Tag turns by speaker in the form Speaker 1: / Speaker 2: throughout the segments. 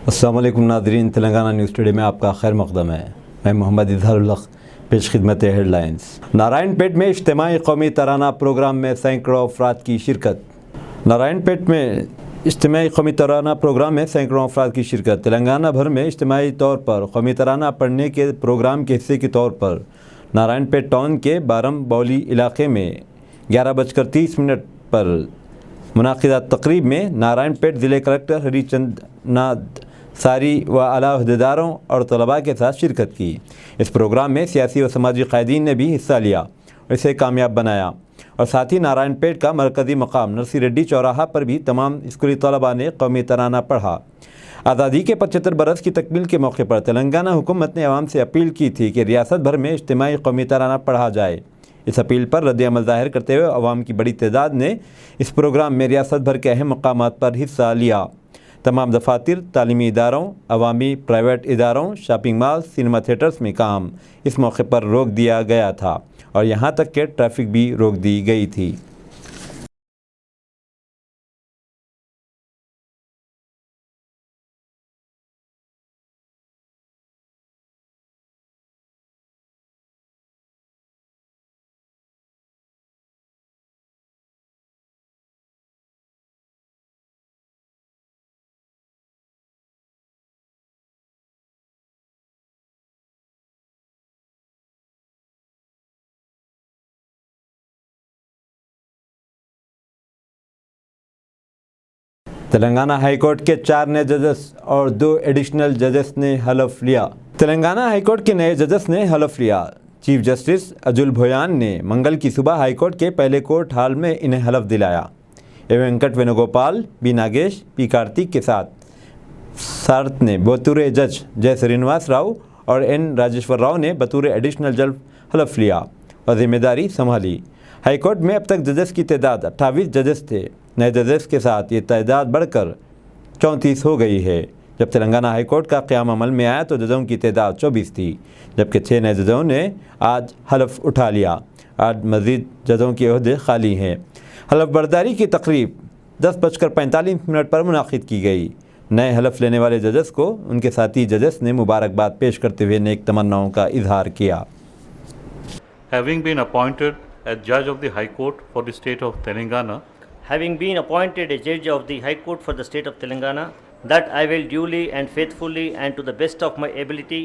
Speaker 1: السلام علیکم ناظرین، تلنگانہ نیوز ٹوڈے میں آپ کا خیر مقدم ہے۔ میں محمد اظہار الحق، پیش خدمت ہیڈ لائنز۔ نارائن پیٹ میں اجتماعی قومی ترانہ پروگرام میں سینکڑوں افراد کی شرکت۔ نارائن پیٹ میں اجتماعی قومی ترانہ پروگرام میں سینکڑوں افراد کی شرکت۔ تلنگانہ بھر میں اجتماعی طور پر قومی ترانہ پڑھنے کے پروگرام کے حصے کے طور پر نارائن پیٹ ٹاؤن کے بارم بولی علاقے میں 11:30 پر منعقدہ تقریب میں نارائن پیٹ ضلع کلکٹر ہری چند ناتھ ساری و اعلیٰ عہدیداروں اور طلباء کے ساتھ شرکت کی۔ اس پروگرام میں سیاسی و سماجی قائدین نے بھی حصہ لیا اور اسے کامیاب بنایا، اور ساتھ ہی نارائن پیٹ کا مرکزی مقام نرسی ریڈی چوراہا پر بھی تمام اسکولی طلباء نے قومی ترانہ پڑھا۔ آزادی کے 75 برس کی تکمیل کے موقع پر تلنگانہ حکومت نے عوام سے اپیل کی تھی کہ ریاست بھر میں اجتماعی قومی ترانہ پڑھا جائے۔ اس اپیل پر رد عمل ظاہر کرتے ہوئے عوام کی بڑی تعداد نے اس پروگرام میں ریاست بھر کے اہم مقامات پر حصہ لیا۔ تمام دفاتر، تعلیمی اداروں، عوامی پرائیویٹ اداروں، شاپنگ مالز، سینما تھیٹرز میں کام اس موقع پر روک دیا گیا تھا، اور یہاں تک کہ ٹریفک بھی روک دی گئی تھی۔ تلنگانہ ہائی کورٹ کے 4 نئے ججز اور 2 ایڈیشنل ججز نے حلف لیا۔ تلنگانہ ہائی کورٹ کے نئے ججز نے حلف لیا۔ چیف جسٹس اجل بھویان نے منگل کی صبح ہائی کورٹ کے پہلے کورٹ ہال میں انہیں حلف دلایا۔ اے وینکٹ وینوگوپال، بی ناگیش، پی کارتک کے ساتھ سارتھ نے بطور جج، جے سرینواس راؤ اور این راجیشور راؤ نے بطور ایڈیشنل جج حلف لیا اور ذمہ داری سنبھالی۔ ہائی کورٹ میں اب تک ججز کی تعداد 28 ججز تھے۔ نئے ججز کے ساتھ یہ تعداد بڑھ کر 34 ہو گئی ہے۔ جب تلنگانہ ہائی کورٹ کا قیام عمل میں آیا تو ججوں کی تعداد 24 تھی، جبکہ 6 نئے ججوں نے آج حلف اٹھا لیا۔ آج مزید ججوں کے عہدے خالی ہیں۔ حلف برداری کی تقریب 10:45 پر منعقد کی گئی۔ نئے حلف لینے والے ججز کو ان کے ساتھی ججز نے مبارکباد پیش کرتے ہوئے نیک تمناؤں کا اظہار کیا۔
Speaker 2: Having been appointed as judge of the High Court for the state of Telangana,
Speaker 3: having been appointed a judge of the High Court for the state of Telangana, that I will duly and faithfully and to the best of my ability,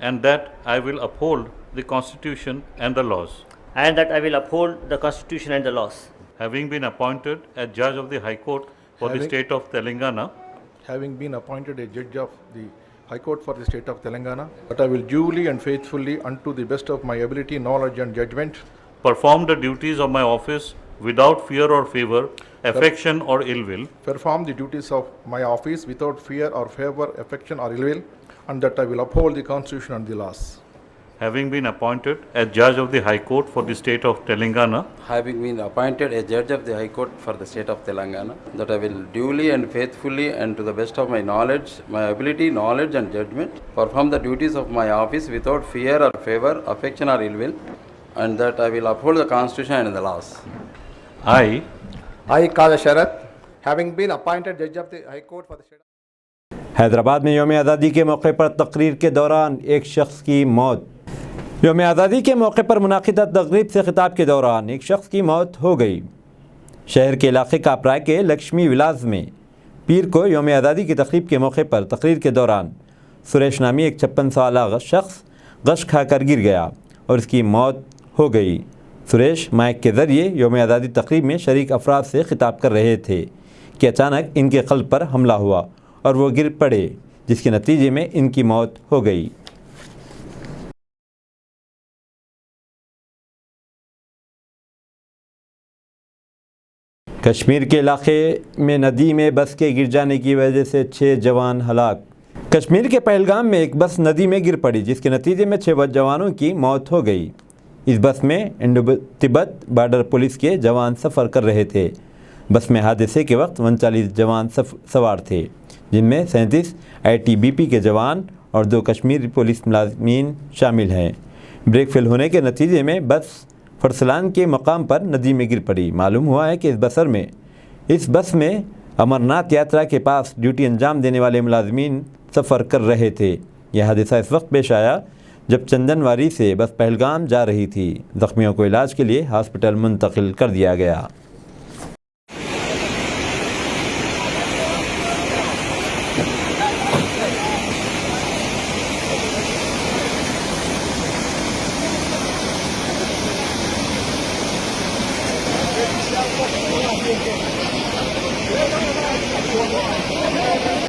Speaker 2: and that I will uphold the Constitution and the laws.
Speaker 3: and that I will uphold the Constitution and the laws.
Speaker 2: Having been appointed as judge of the High Court for the state of Telangana,
Speaker 4: having been appointed a judge of the High Court for the state of Telangana, that I will duly and faithfully, unto the best of my ability, knowledge and judgment,
Speaker 2: perform the duties of my office without fear or favor, affection or ill will,
Speaker 4: perform the duties of my office without fear or favor, affection or ill will, and that I will uphold the Constitution and the laws.
Speaker 2: having been appointed as judge of the High Court for the state of Telangana,
Speaker 5: having been appointed a judge of the High Court for the state of Telangana, that I will duly and faithfully and to the best of my knowledge, my ability, knowledge and judgment, perform the duties of my office without fear or favor, affection or ill will, and that I will uphold the Constitution and the laws.
Speaker 2: I,
Speaker 6: Kala Sharath, having been appointed judge of the High Court for the state.
Speaker 1: Hyderabad میں یوم آزادی کے موقع پر تقریر کے دوران ایک شخص کی موت۔ یوم آزادی کے موقع پر منعقدہ تقریب سے خطاب کے دوران ایک شخص کی موت ہو گئی۔ شہر کے علاقے کاپرائے کے لکشمی ولاز میں پیر کو یوم آزادی کی تقریب کے موقع پر تقریر کے دوران سریش نامی ایک 56 سالہ شخص غش کھا کر گر گیا اور اس کی موت ہو گئی۔ سریش مائک کے ذریعے یوم آزادی تقریب میں شریک افراد سے خطاب کر رہے تھے کہ اچانک ان کے قلب پر حملہ ہوا اور وہ گر پڑے، جس کے نتیجے میں ان کی موت ہو گئی۔ کشمیر کے علاقے میں ندی میں بس کے گر جانے کی وجہ سے 6 جوان ہلاک۔ کشمیر کے پہلگام میں ایک بس ندی میں گر پڑی، جس کے نتیجے میں 6 جوانوں کی موت ہو گئی۔ اس بس میں انڈو تبت بارڈر پولیس کے جوان سفر کر رہے تھے۔ بس میں حادثے کے وقت 39 جوان سوار تھے، جن میں 37 ITBP کے جوان اور 2 کشمیری پولیس ملازمین شامل ہیں۔ بریک فیل ہونے کے نتیجے میں بس فرسلان کے مقام پر ندی میں گر پڑی۔ معلوم ہوا ہے کہ اس بس میں امرناتھ یاترا کے پاس ڈیوٹی انجام دینے والے ملازمین سفر کر رہے تھے۔ یہ حادثہ اس وقت پیش آیا جب چندن واری سے بس پہلگام جا رہی تھی۔ زخمیوں کو علاج کے لیے ہاسپٹل منتقل کر دیا گیا۔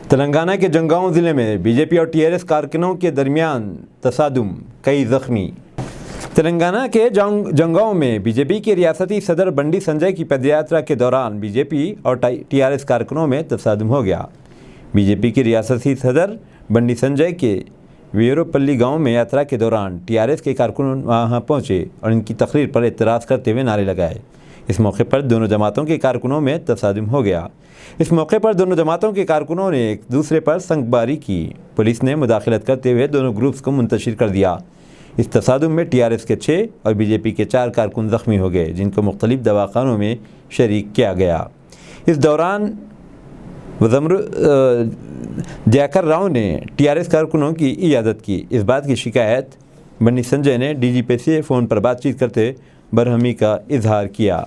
Speaker 1: تلنگانہ کے جنگاؤں ضلع میں بی جے پی اور ٹی آر ایس کارکنوں کے درمیان تصادم، کئی زخمی۔ تلنگانہ کے جنگاؤں میں بی جے پی کے ریاستی صدر بنڈی سنجے کی پدیاترا کے دوران بی جے پی اور ٹی آر ایس کارکنوں میں تصادم ہو گیا۔ بی جے پی کے ریاستی صدر بنڈی سنجے کے ویروپلی گاؤں میں یاترا کے دوران ٹی آر ایس کے کارکن وہاں پہنچے اور ان کی تقریر پر اعتراض کرتے ہوئے نعرے لگائے۔ اس موقع پر دونوں جماعتوں کے کارکنوں میں تصادم ہو گیا۔ اس موقع پر دونوں جماعتوں کے کارکنوں نے ایک دوسرے پر سنگ باری کی۔ پولیس نے مداخلت کرتے ہوئے دونوں گروپس کو منتشر کر دیا۔ اس تصادم میں ٹی آر ایس کے 6 اور بی جے پی کے 4 کارکن زخمی ہو گئے، جن کو مختلف دواخانوں میں شریک کیا گیا۔ اس دوران دیاکر راؤ نے ٹی آر ایس کارکنوں کی عیادت کی۔ اس بات کی شکایت بنڈی سنجے نے ڈی جی پی سے فون پر بات چیت کرتے برہمی کا اظہار کیا۔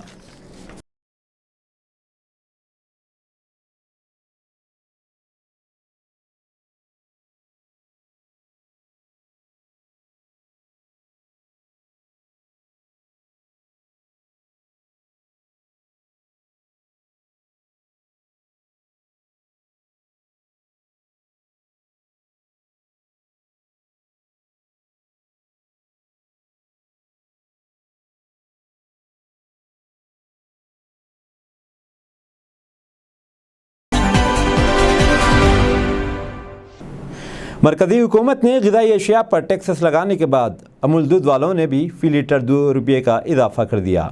Speaker 1: مرکزی حکومت نے غذائی اشیاء پر ٹیکسز لگانے کے بعد امول دودھ والوں نے بھی فی لیٹر 2 روپے کا اضافہ کر دیا۔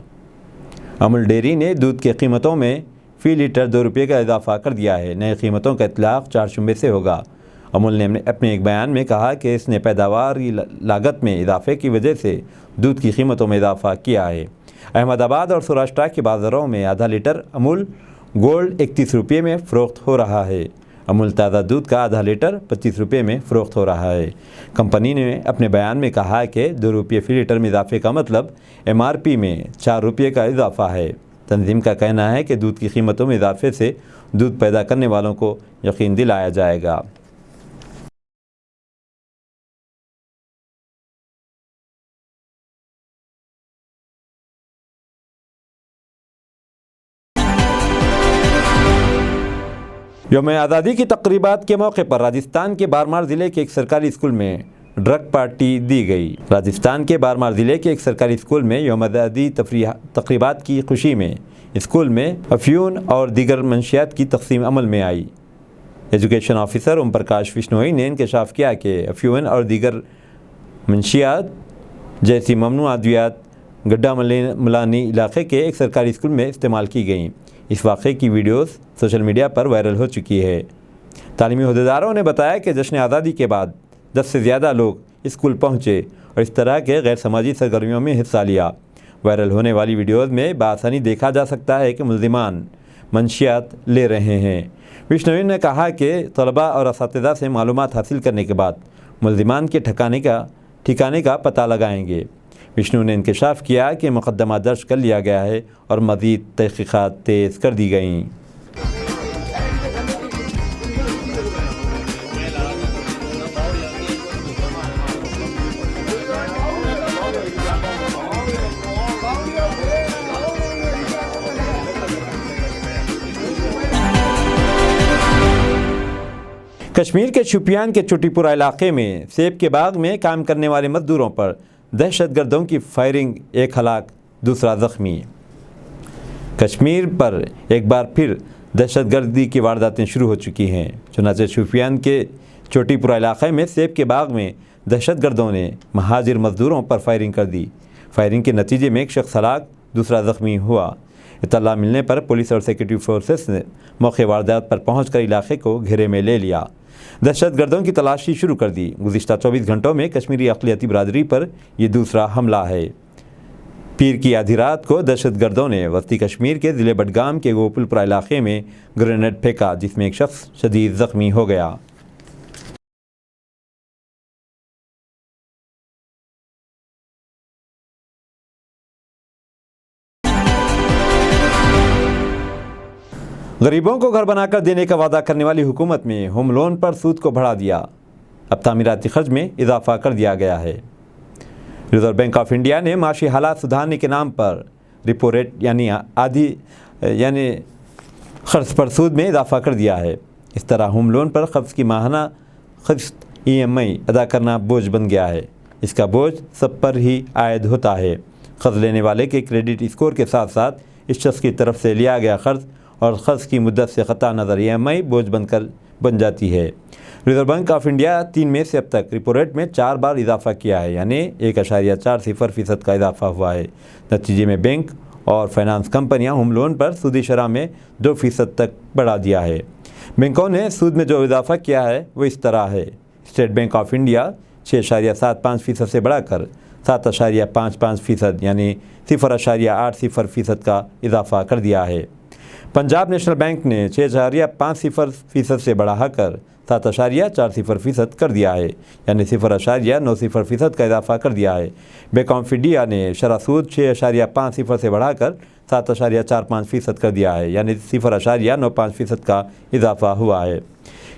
Speaker 1: امول ڈیری نے دودھ کی قیمتوں میں فی لیٹر 2 روپے کا اضافہ کر دیا ہے۔ نئے قیمتوں کا اطلاق 4 شعبے سے ہوگا۔ امول نے اپنے ایک بیان میں کہا کہ اس نے پیداواری لاگت میں اضافے کی وجہ سے دودھ کی قیمتوں میں اضافہ کیا ہے۔ احمد آباد اور سوراشٹرا کے بازاروں میں آدھا لیٹر امول گولڈ 31 روپے میں فروخت ہو رہا ہے۔ امول تازہ دودھ کا آدھا لیٹر 25 روپے میں فروخت ہو رہا ہے۔ کمپنی نے اپنے بیان میں کہا کہ 2 روپے فی لیٹر میں اضافے کا مطلب ایم آر پی میں 4 روپے کا اضافہ ہے۔ تنظیم کا کہنا ہے کہ دودھ کی قیمتوں میں اضافے سے دودھ پیدا کرنے والوں کو یقین دلایا جائے گا۔ یوم آزادی کی تقریبات کے موقع پر راجستھان کے بارمار ضلع کے ایک سرکاری اسکول میں ڈرگ پارٹی دی گئی۔ راجستھان کے بارمار ضلع کے ایک سرکاری اسکول میں یوم آزادی تقریبات کی خوشی میں اسکول میں افیون اور دیگر منشیات کی تقسیم عمل میں آئی۔ ایجوکیشن آفیسر اوم پرکاش وشنوئی نے انکشاف کیا کہ افیون اور دیگر منشیات جیسی ممنوع ادویات گڈھا ملانی علاقے کے ایک سرکاری اسکول میں استعمال کی گئیں۔ اس واقعے کی ویڈیوز سوشل میڈیا پر وائرل ہو چکی ہے۔ تعلیمی عہدیداروں نے بتایا کہ جشن آزادی کے بعد 10 سے زیادہ لوگ اسکول پہنچے اور اس طرح کے غیر سماجی سرگرمیوں میں حصہ لیا۔ وائرل ہونے والی ویڈیوز میں بآسانی دیکھا جا سکتا ہے کہ ملزمان منشیات لے رہے ہیں۔ وشنوئی نے کہا کہ طلباء اور اساتذہ سے معلومات حاصل کرنے کے بعد ملزمان کے ٹھکانے کا پتہ لگائیں گے۔ وشنو نے انکشاف کیا کہ مقدمہ درج کر لیا گیا ہے اور مزید تحقیقات تیز کر دی گئیں۔ کشمیر کے شوپیان کے چوٹی پورہ علاقے میں سیب کے باغ میں کام کرنے والے مزدوروں پر دہشت گردوں کی فائرنگ، ایک ہلاک دوسرا زخمی۔ کشمیر پر ایک بار پھر دہشت گردی کی وارداتیں شروع ہو چکی ہیں۔ چنانچہ شوپیان کے چوٹی پورہ علاقے میں سیب کے باغ میں دہشت گردوں نے مہاجر مزدوروں پر فائرنگ کر دی۔ فائرنگ کے نتیجے میں ایک شخص ہلاک، دوسرا زخمی ہوا۔ اطلاع ملنے پر پولیس اور سیکورٹی فورسز نے موقع واردات پر پہنچ کر علاقے کو گھیرے میں لے لیا۔ دہشت گردوں کی تلاشی شروع کر دی۔ گزشتہ 24 گھنٹوں میں کشمیری اقلیتی برادری پر یہ دوسرا حملہ ہے۔ پیر کی آدھی رات کو دہشت گردوں نے وسطی کشمیر کے ضلع بڈگام کے گوپل پورہ علاقے میں گرینیڈ پھینکا، جس میں ایک شخص شدید زخمی ہو گیا۔ غریبوں کو گھر بنا کر دینے کا وعدہ کرنے والی حکومت میں ہوم لون پر سود کو بڑھا دیا، اب تعمیراتی خرچ میں اضافہ کر دیا گیا ہے۔ ریزرو بینک آف انڈیا نے معاشی حالات سدھارنے کے نام پر ریپو ریٹ یعنی قرض پر سود میں اضافہ کر دیا ہے۔ اس طرح ہوم لون پر قرض کی ماہانہ قسط EMI ادا کرنا بوجھ بن گیا ہے۔ اس کا بوجھ سب پر ہی عائد ہوتا ہے۔ قرض لینے والے کے کریڈٹ اسکور کے ساتھ ساتھ اس شخص کی طرف سے لیا گیا قرض اور قرض کی مدت سے قطع نظر EMI بوجھ بن جاتی ہے۔ ریزرو بینک آف انڈیا 3 مئی سے اب تک ریپو ریٹ میں 4 بار اضافہ کیا ہے، یعنی 1.40% کا اضافہ ہوا ہے۔ نتیجے میں بینک اور فائنانس کمپنیاں ہوم لون پر سودی شرح میں 2% تک بڑھا دیا ہے۔ بینکوں نے سود میں جو اضافہ کیا ہے وہ اس طرح ہے۔ اسٹیٹ بینک آف انڈیا 6.75% سے بڑھا کر 7.55% یعنی 0.80% کا اضافہ کر دیا ہے۔ پنجاب نیشنل بینک نے 6.50% سے بڑھا کر 7.40% کر دیا ہے، یعنی 0.90% کا اضافہ کر دیا ہے۔ بینک آف انڈیا نے شرح سود 6.50% سے بڑھا کر 7.45% کر دیا ہے، یعنی 0.95% کا اضافہ ہوا ہے۔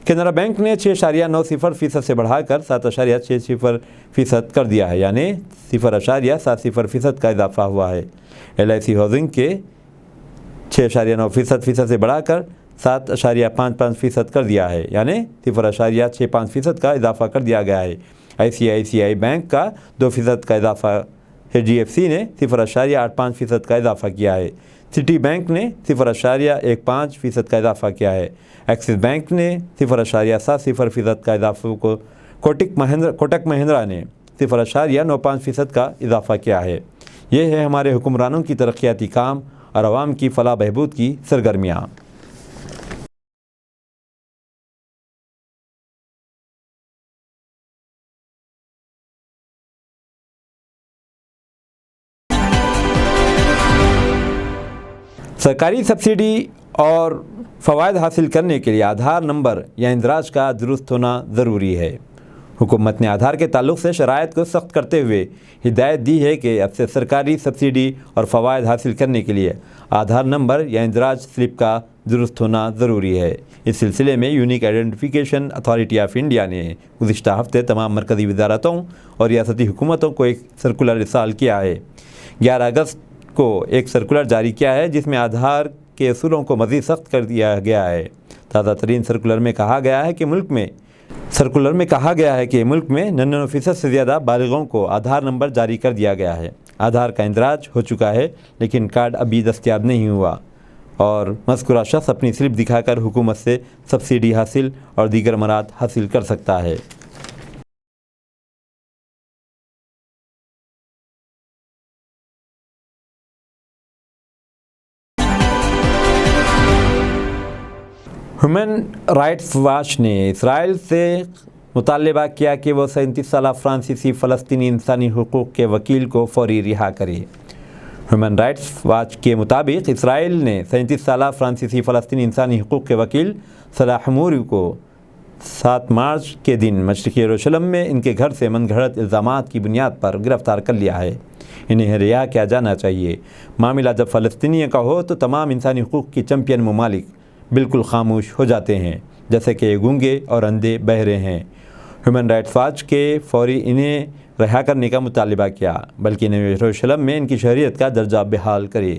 Speaker 1: کینرا بینک نے 6.90% سے بڑھا کر 7.60% کر دیا ہے، یعنی 0.70% کا اضافہ ہوا ہے۔ LIC ہاؤسنگ کے 6.9% سے بڑھا کر 7.55% کر دیا ہے، یعنی 0.65% کا اضافہ کر دیا گیا ہے۔ ICICI بینک کا 2% کا اضافہ ہے۔ GFC نے 0.85% کا اضافہ کیا ہے۔ سٹی بینک نے 0.15% کا اضافہ کیا ہے۔ ایکسس بینک نے 0.70% کا اضافہ کو کوٹک مہندرا نے 0.95% کا اضافہ کیا ہے۔ یہ ہے ہمارے حکمرانوں کی ترقیاتی کام اور عوام کی فلاح بہبود کی سرگرمیاں۔ سرکاری سبسڈی اور فوائد حاصل کرنے کے لیے آدھار نمبر یا اندراج کا درست ہونا ضروری ہے۔ حکومت نے آدھار کے تعلق سے شرائط کو سخت کرتے ہوئے ہدایت دی ہے کہ اب سے سرکاری سبسڈی اور فوائد حاصل کرنے کے لیے آدھار نمبر یا اندراج سلپ کا درست ہونا ضروری ہے۔ اس سلسلے میں unique identification authority of India نے گزشتہ ہفتے تمام مرکزی وزارتوں اور ریاستی حکومتوں کو ایک سرکولر ارسال کیا ہے۔ 11 اگست کو ایک سرکولر جاری کیا ہے جس میں آدھار کے اصولوں کو مزید سخت کر دیا گیا ہے۔ تازہ ترین سرکولر میں کہا گیا ہے کہ ملک میں 99% سے زیادہ بالغوں کو آدھار نمبر جاری کر دیا گیا ہے۔ آدھار کا اندراج ہو چکا ہے لیکن کارڈ ابھی دستیاب نہیں ہوا اور مذکورہ شخص اپنی سلپ دکھا کر حکومت سے سبسڈی حاصل اور دیگر مراد حاصل کر سکتا ہے۔ ہیومن رائٹس واچ نے اسرائیل سے مطالبہ کیا کہ وہ 37 سالہ فرانسیسی فلسطینی انسانی حقوق کے وکیل کو فوری رہا کرے۔ ہیومن رائٹس واچ کے مطابق اسرائیل نے 37 سالہ فرانسیسی فلسطینی انسانی حقوق کے وکیل صلاح موری کو 7 مارچ کے دن مشرقی یروشلم میں ان کے گھر سے من گھڑت الزامات کی بنیاد پر گرفتار کر لیا ہے۔ انہیں رہا کیا جانا چاہیے۔ معاملہ جب فلسطینیوں کا ہو تو تمام انسانی حقوق کی چیمپئن ممالک بالکل خاموش ہو جاتے ہیں، جیسے کہ گونگے اور اندھے بہرے ہیں۔ ہیومن رائٹس واچ کے فوری انہیں رہا کرنے کا مطالبہ کیا، بلکہ انہیں یروشلم میں ان کی شہریت کا درجہ بحال کرے۔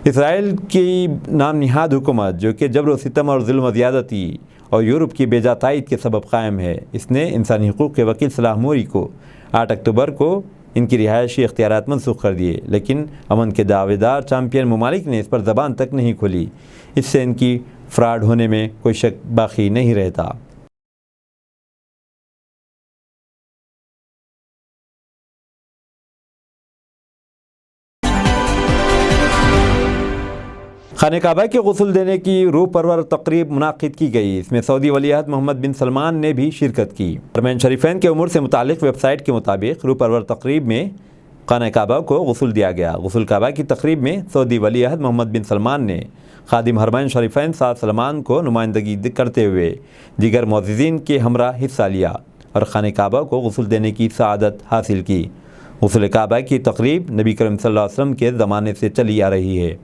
Speaker 1: اسرائیل کی نام نہاد حکومت جو کہ جبر و ستم اور ظلم و زیادتی اور یورپ کی بے جا تائید کے سبب قائم ہے، اس نے انسانی حقوق کے وکیل صلاح موری کو 8 اکتوبر کو ان کی رہائشی اختیارات منسوخ کر دیے، لیکن امن کے دعوے دار چیمپئن ممالک نے اس پر زبان تک نہیں کھولی۔ اس سے ان کی فراڈ ہونے میں کوئی شک باقی نہیں رہتا۔ خانہ کعبہ کے غسل دینے کی روح پرور تقریب منعقد کی گئی۔ اس میں سعودی ولی عہد محمد بن سلمان نے بھی شرکت کی۔ حرمین شریفین کے امور سے متعلق ویب سائٹ کے مطابق روح پرور تقریب میں خانہ کعبہ کو غسل دیا گیا۔ غسل کعبہ کی تقریب میں سعودی ولی عہد محمد بن سلمان نے خادم حرمین شریفین سعد سلمان کو نمائندگی کرتے ہوئے دیگر معززین کے ہمراہ حصہ لیا اور خانہ کعبہ کو غسل دینے کی سعادت حاصل کی۔ غسل کعبہ کی تقریب نبی کریم صلی اللہ علیہ وسلم کے زمانے سے چلی آ رہی ہے۔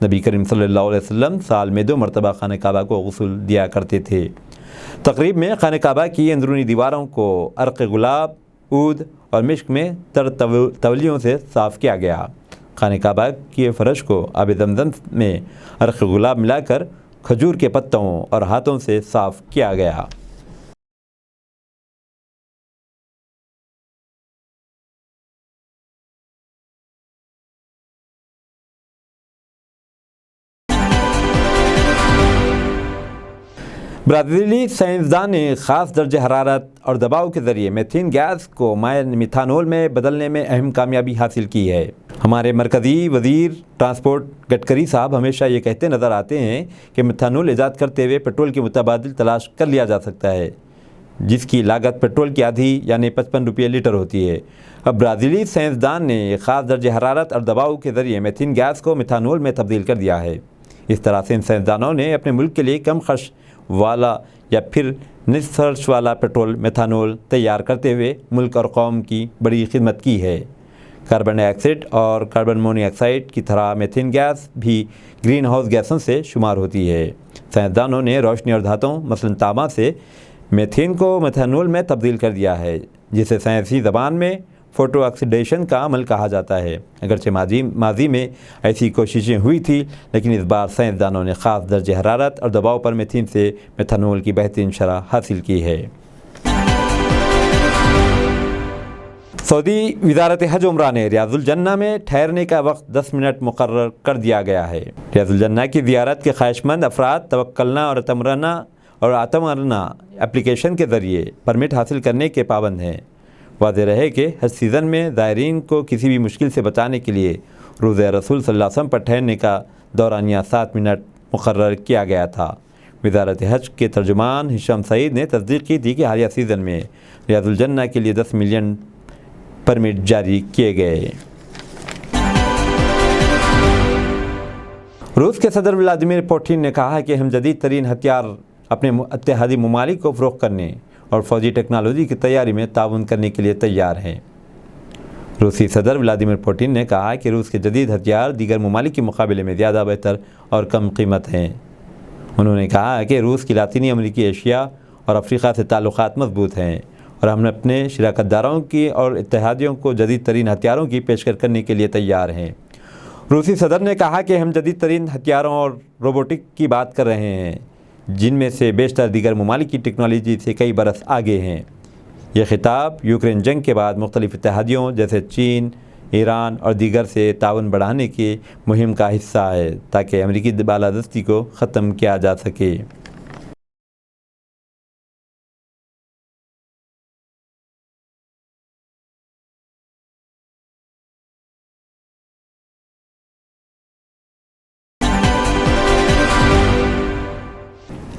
Speaker 1: نبی کریم صلی اللہ علیہ وسلم سال میں 2 مرتبہ خانہ کعبہ کو غسل دیا کرتے تھے۔ تقریب میں خانہ کعبہ کی اندرونی دیواروں کو عرق گلاب، عود اور مشک میں تر تولیوں سے صاف کیا گیا۔ خانہ کعبہ کے فرش کو آب زمزم میں عرق گلاب ملا کر کھجور کے پتوں اور ہاتھوں سے صاف کیا گیا۔ برازیلی سائنسدان نے خاص درجہ حرارت اور دباؤ کے ذریعے میتھین گیس کو مائع میتھانول میں بدلنے میں اہم کامیابی حاصل کی ہے۔ ہمارے مرکزی وزیر ٹرانسپورٹ گڈکری صاحب ہمیشہ یہ کہتے نظر آتے ہیں کہ میتھانول ایجاد کرتے ہوئے پیٹرول کی متبادل تلاش کر لیا جا سکتا ہے، جس کی لاگت پیٹرول کی آدھی یعنی 55 روپے لیٹر ہوتی ہے۔ اب برازیلی سائنسدان نے خاص درجہ حرارت اور دباؤ کے ذریعے میتھین گیس کو میتھانول میں تبدیل کر دیا ہے۔ اس طرح سے ان سائنسدانوں نے اپنے ملک کے لیے کم خرچ والا یا پھر نصف خرچ والا پیٹرول میتھانول تیار کرتے ہوئے ملک اور قوم کی بڑی خدمت کی ہے۔ کاربن ڈائی آکسائڈ اور کاربن مونی آکسائڈ کی طرح میتھین گیس بھی گرین ہاؤس گیسوں سے شمار ہوتی ہے۔ سائنسدانوں نے روشنی اور دھاتوں مثلاً تانبا سے میتھین کو میتھانول میں تبدیل کر دیا ہے، جسے سائنسی زبان میں فوٹو آکسیڈیشن کا عمل کہا جاتا ہے۔ اگرچہ ماضی میں ایسی کوششیں ہوئی تھی، لیکن اس بار سائنسدانوں نے خاص درجہ حرارت اور دباؤ پر میتھین سے میتھانول کی بہترین شرح حاصل کی ہے۔ سعودی وزارت حج عمرہ نے ریاض الجنہ میں ٹھہرنے کا وقت 10 منٹ مقرر کر دیا گیا ہے۔ ریاض الجنہ کی زیارت کے خواہش مند افراد توکلنا اور اعتمرنا اپلیکیشن کے ذریعے پرمٹ حاصل کرنے کے پابند ہیں۔ واضح رہے کہ حج سیزن میں زائرین کو کسی بھی مشکل سے بچانے کے لیے روضہ رسول صلی اللہ علیہ وسلم پر ٹھہرنے کا دورانیہ 7 منٹ مقرر کیا گیا تھا۔ وزارت حج کے ترجمان ہشام سعید نے تصدیق کی تھی کہ حالیہ سیزن میں ریاض الجنہ کے لیے 10 ملین پرمٹ جاری کیے گئے۔ روس کے صدر ولادیمیر پوٹن نے کہا کہ ہم جدید ترین ہتھیار اپنے اتحادی ممالک کو فروخت کرنے اور فوجی ٹیکنالوجی کی تیاری میں تعاون کرنے کے لیے تیار ہیں۔ روسی صدر ولادیمیر پوٹن نے کہا کہ روس کے جدید ہتھیار دیگر ممالک کے مقابلے میں زیادہ بہتر اور کم قیمت ہیں۔ انہوں نے کہا کہ روس کی لاطینی امریکی ایشیا اور افریقہ سے تعلقات مضبوط ہیں اور ہم اپنے شراکت داروں کی اور اتحادیوں کو جدید ترین ہتھیاروں کی پیشکش کرنے کے لیے تیار ہیں۔ روسی صدر نے کہا کہ ہم جدید ترین ہتھیاروں اور روبوٹک کی بات کر رہے ہیں، جن میں سے بیشتر دیگر ممالک کی ٹیکنالوجی سے کئی برس آگے ہیں۔ یہ خطاب یوکرین جنگ کے بعد مختلف اتحادیوں جیسے چین، ایران اور دیگر سے تعاون بڑھانے کی مہم کا حصہ ہے تاکہ امریکی بالادستی کو ختم کیا جا سکے۔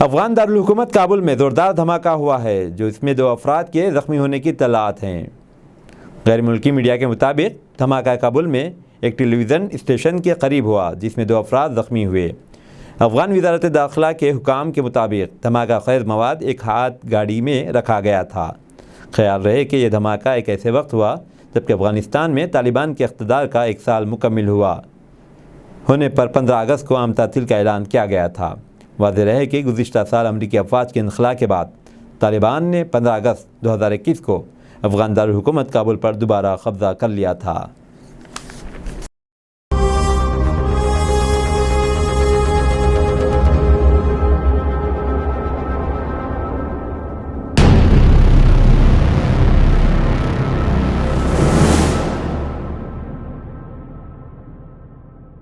Speaker 1: افغان دارالحکومت کابل میں زوردار دھماکہ ہوا ہے، جو اس میں 2 افراد کے زخمی ہونے کی اطلاعات ہیں۔ غیر ملکی میڈیا کے مطابق دھماکہ کابل میں ایک ٹیلی ویژن اسٹیشن کے قریب ہوا، جس میں 2 افراد زخمی ہوئے۔ افغان وزارت داخلہ کے حکام کے مطابق دھماکہ خیز مواد ایک ہاتھ گاڑی میں رکھا گیا تھا۔ خیال رہے کہ یہ دھماکہ ایک ایسے وقت ہوا جبکہ افغانستان میں طالبان کے اقتدار کا 1 سال مکمل ہونے پر 15 اگست کو عام تعطیل کا اعلان کیا گیا تھا۔ واضح رہے کہ گزشتہ سال امریکی افواج کے انخلاء کے بعد طالبان نے 15 اگست 2021 کو افغان دارالحکومت کابل پر دوبارہ قبضہ کر لیا تھا۔